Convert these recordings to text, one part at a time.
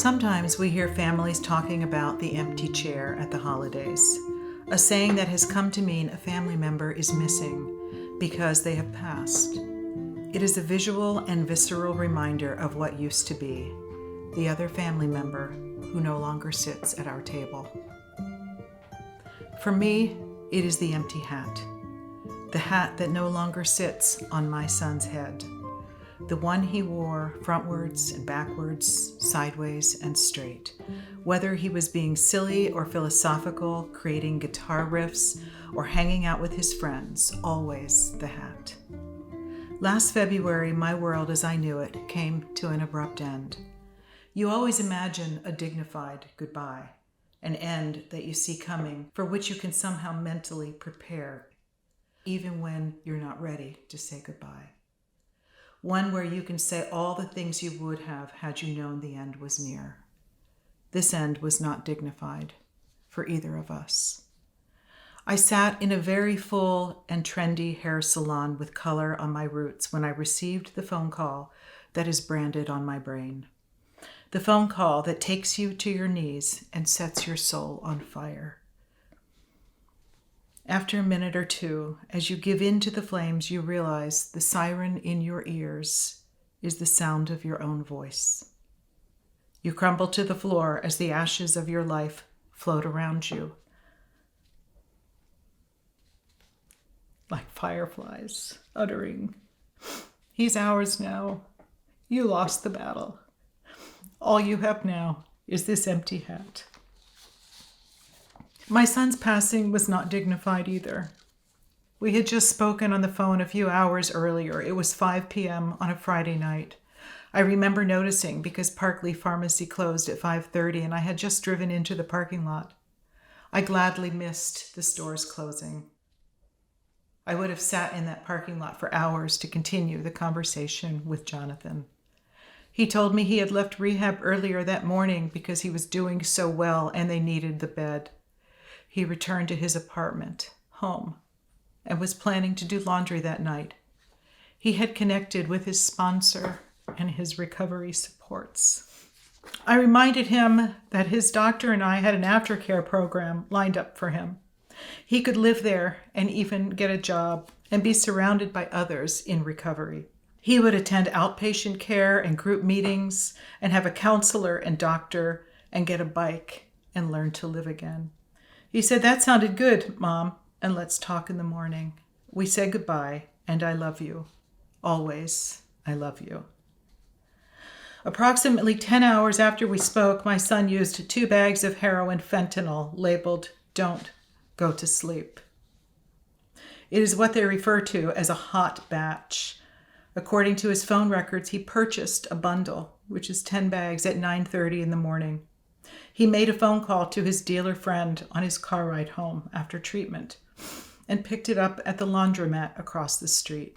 Sometimes we hear families talking about the empty chair at the holidays, a saying that has come to mean a family member is missing because they have passed. It is a visual and visceral reminder of what used to be, the other family member who no longer sits at our table. For me, it is the empty hat, the hat that no longer sits on my son's head, the one he wore frontwards and backwards, sideways and straight, whether he was being silly or philosophical, creating guitar riffs, or hanging out with his friends, always the hat. Last February, my world as I knew it came to an abrupt end. You always imagine a dignified goodbye, an end that you see coming, for which you can somehow mentally prepare, even when you're not ready to say goodbye. One where you can say all the things you would have had you known the end was near. This end was not dignified for either of us. I sat in a very full and trendy hair salon with color on my roots when I received the phone call that is branded on my brain. The phone call that takes you to your knees and sets your soul on fire. After a minute or two, as you give in to the flames, you realize the siren in your ears is the sound of your own voice. You crumble to the floor as the ashes of your life float around you, like fireflies, uttering, "He's ours now. You lost the battle. All you have now is this empty hat." My son's passing was not dignified either. We had just spoken on the phone a few hours earlier. It was 5 p.m. on a Friday night. I remember noticing because Parkley Pharmacy closed at 5:30 and I had just driven into the parking lot. I gladly missed the store's closing. I would have sat in that parking lot for hours to continue the conversation with Jonathan. He told me he had left rehab earlier that morning because he was doing so well and they needed the bed. He returned to his apartment, home, and was planning to do laundry that night. He had connected with his sponsor and his recovery supports. I reminded him that his doctor and I had an aftercare program lined up for him. He could live there and even get a job and be surrounded by others in recovery. He would attend outpatient care and group meetings and have a counselor and doctor and get a bike and learn to live again. He said, "That sounded good, Mom, and let's talk in the morning." We said goodbye, and I love you. Always, I love you. Approximately 10 hours after we spoke, my son used 2 bags of heroin fentanyl labeled "Don't Go to Sleep." It is what they refer to as a hot batch. According to his phone records, he purchased a bundle, which is 10 bags, at 9:30 in the morning. He made a phone call to his dealer friend on his car ride home after treatment and picked it up at the laundromat across the street.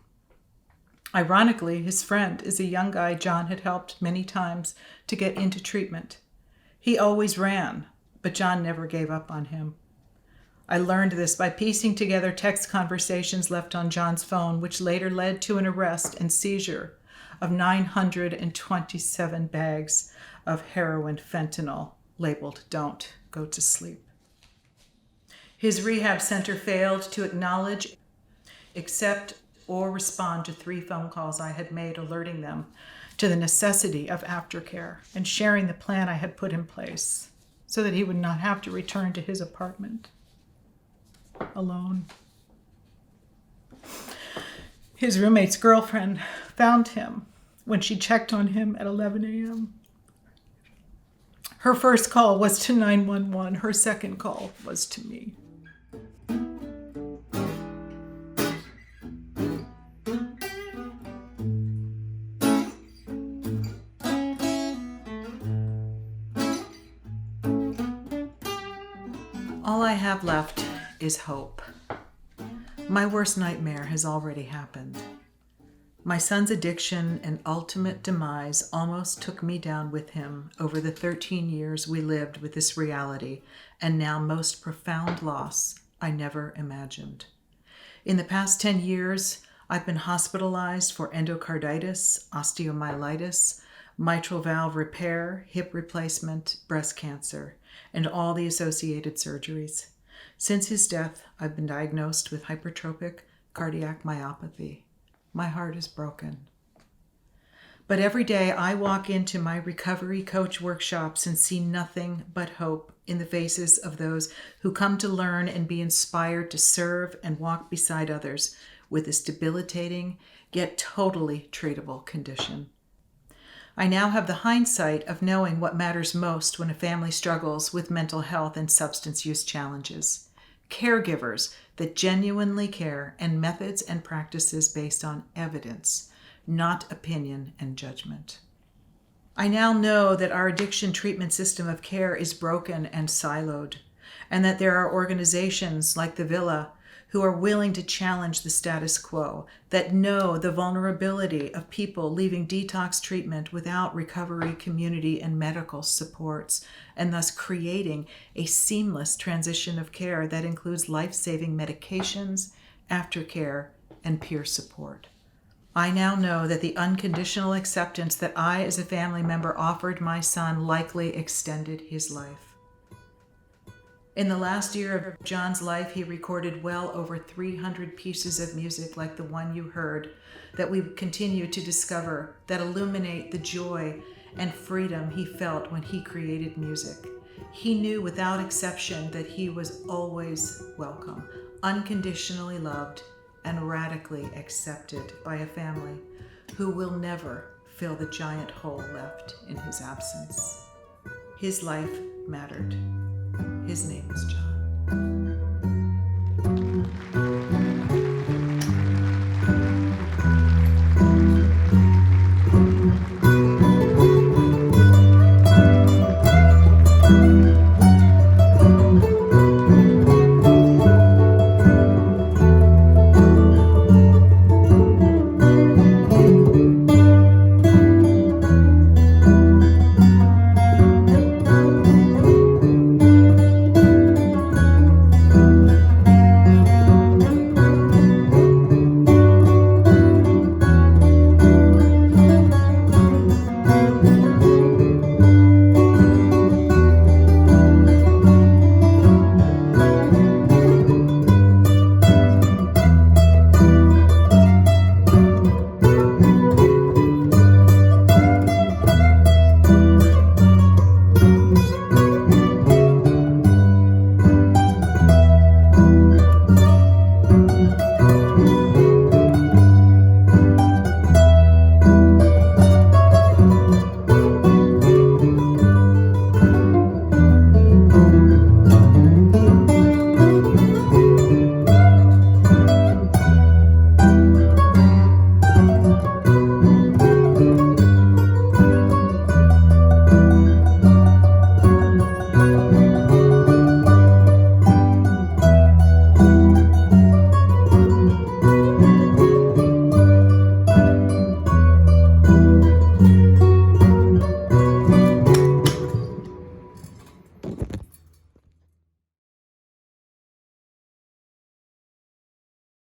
Ironically, his friend is a young guy John had helped many times to get into treatment. He always ran, but John never gave up on him. I learned this by piecing together text conversations left on John's phone, which later led to an arrest and seizure of 927 bags of heroin fentanyl labeled "Don't Go to Sleep." His rehab center failed to acknowledge, accept, or respond to 3 phone calls I had made alerting them to the necessity of aftercare and sharing the plan I had put in place so that he would not have to return to his apartment alone. His roommate's girlfriend found him when she checked on him at 11 a.m. Her first call was to 911. Her second call was to me. All I have left is hope. My worst nightmare has already happened. My son's addiction and ultimate demise almost took me down with him over the 13 years we lived with this reality and now most profound loss I never imagined. In the past 10 years, I've been hospitalized for endocarditis, osteomyelitis, mitral valve repair, hip replacement, breast cancer, and all the associated surgeries. Since his death, I've been diagnosed with hypertrophic cardiac myopathy. My heart is broken. But every day I walk into my recovery coach workshops and see nothing but hope in the faces of those who come to learn and be inspired to serve and walk beside others with this debilitating yet totally treatable condition. I now have the hindsight of knowing what matters most when a family struggles with mental health and substance use challenges. Caregivers that genuinely care, and methods and practices based on evidence, not opinion and judgment. I now know that our addiction treatment system of care is broken and siloed, and that there are organizations like the Villa who are willing to challenge the status quo, that know the vulnerability of people leaving detox treatment without recovery, community, and medical supports, and thus creating a seamless transition of care that includes life-saving medications, aftercare, and peer support. I now know that the unconditional acceptance that I, as a family member, offered my son likely extended his life. In the last year of John's life, he recorded well over 300 pieces of music like the one you heard, that we continue to discover, that illuminate the joy and freedom he felt when he created music. He knew without exception that he was always welcome, unconditionally loved, and radically accepted by a family who will never fill the giant hole left in his absence. His life mattered. His name is John.